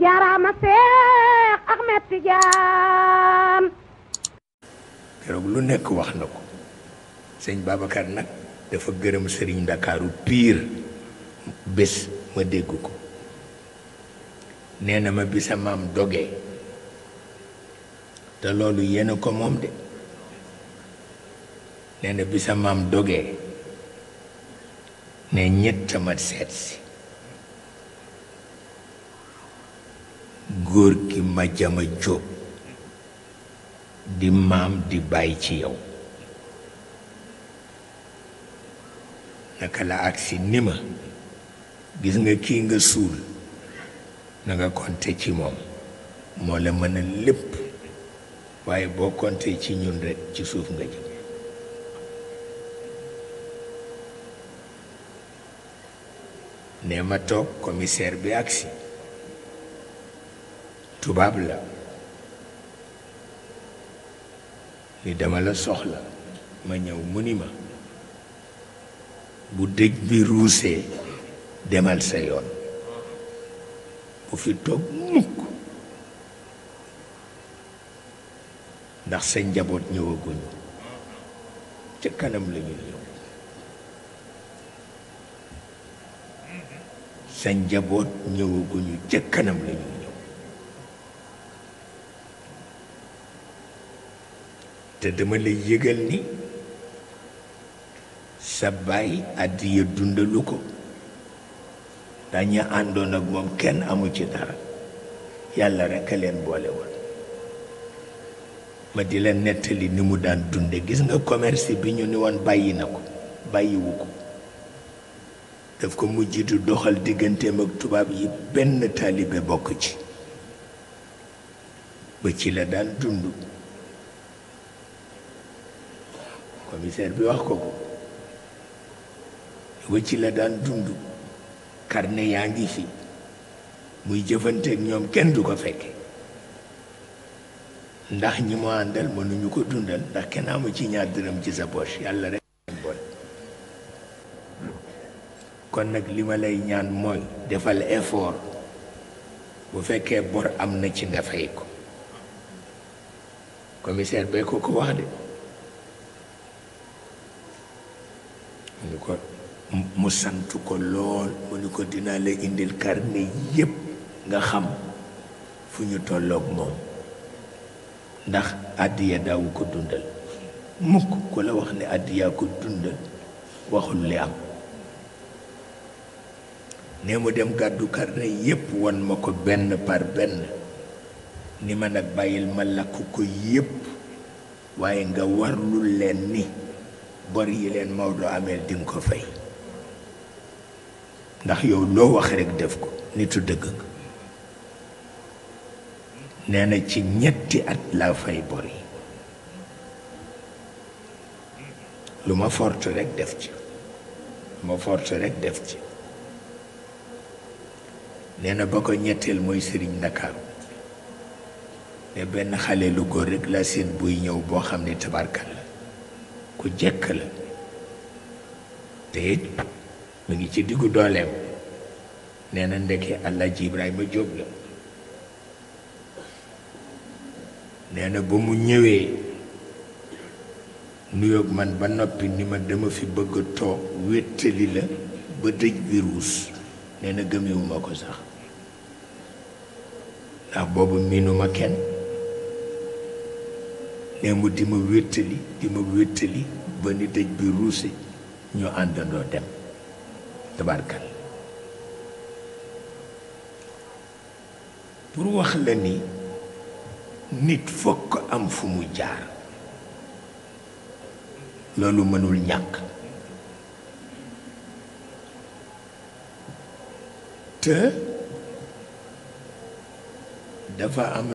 jaaraama Seex Ahmed Tijaan. keroog lu nekk wax na ko sëñ Babacar nag dafa gërëm sëriñ Ndakaaru piir bés ma dégg ko nee na ma bi sa maam dogee te loolu yéena ko moom de nee na bi sa maam dogee ne ñett ma seet si góor gi ma jama jóob di maam di bàyyi ci yow naka la agsi ni ma gis nga kii nga suul na nga konte ci moom moo la mën a lépp waaye boo konte ci ñun rekk ci suuf nga jëm ne ma toog commissaire bi agsi tubaab la ni dama la soxla ma ñëw mu ni ma bu dëj bi ruusee demal sa yoon bu fi toog mukk ndax sa njaboot ñëwaguñu ca kanam la ñu ñëw sa njaboot ñëwaguñu ca kanam la ñu ñëw te dama lay yëgal ni sa baay àddiya dundalu ko dañu àndoon ak moom kenn amu ci dara yàlla rekk a leen boole woon ma di la nettali ni mu daan dunde gis nga commerce bi ñu ni woon bàyyi na ko bàyyiwu ko daf ko mujj di doxal digganteem ak tubaab yi benn taalibe bokk ci ba ci la daan dund commissaire bi wax ko ba ci la daan dund carnet yaa ngi fi muy jëfanteeg ñoom kenn du ko fekke ndax ñi mu àndal mënuñu ko dundal ndax kenn amu ci ñaar dërëm ci sa poche yàlla rek bon kon nag li ma lay ñaan mooy defal effort bu fekkee bor am na ci nga fay ko commissaire bay ko wax de mu ko mu sant ko lool mu ni ko dinaa la indil carnet yépp nga xam fu ñu tolloog moom ndax àddiya daawu ko dundal mukk ku la wax ne àddiyaa ko dundal waxul li am ne mu dem gàddu carnet yépp won ma ko benn par benn ni ma nag bàyyil ma lakk ko yépp waaye nga warlul leen ni bor yi leen Maodo ameel dinga ko fay ndax yow loo wax rekk def ko nitu dëgg nga nee na ci ñetti at laa fay bor yi lu ma forte rekk def ci lu ma forte rekk def ci nee na ba ko ñetteel mooy sëriñ Ndakaaru ne benn xale lu góor rekk la seen buy ñëw boo xam ne tabarkal la ku jekk la te it mu ngi ci diggu dooleem nee na ndeke Alaaji Ibrahima Jóob la nee na ba mu ñëwee nuyoog man ba noppi ni ma dama fi bëgg a toog wéttali la ba dëj bi ruus nee na gëmewuma ko sax ndax boobu miinuma kenn nee mu di ma wéttali ba ni dëj bi ruuse ñu àndandoo dem tabarkal pour wax la ni nit fokk am fu mu jaar loolu mënul ñàkk te dafa am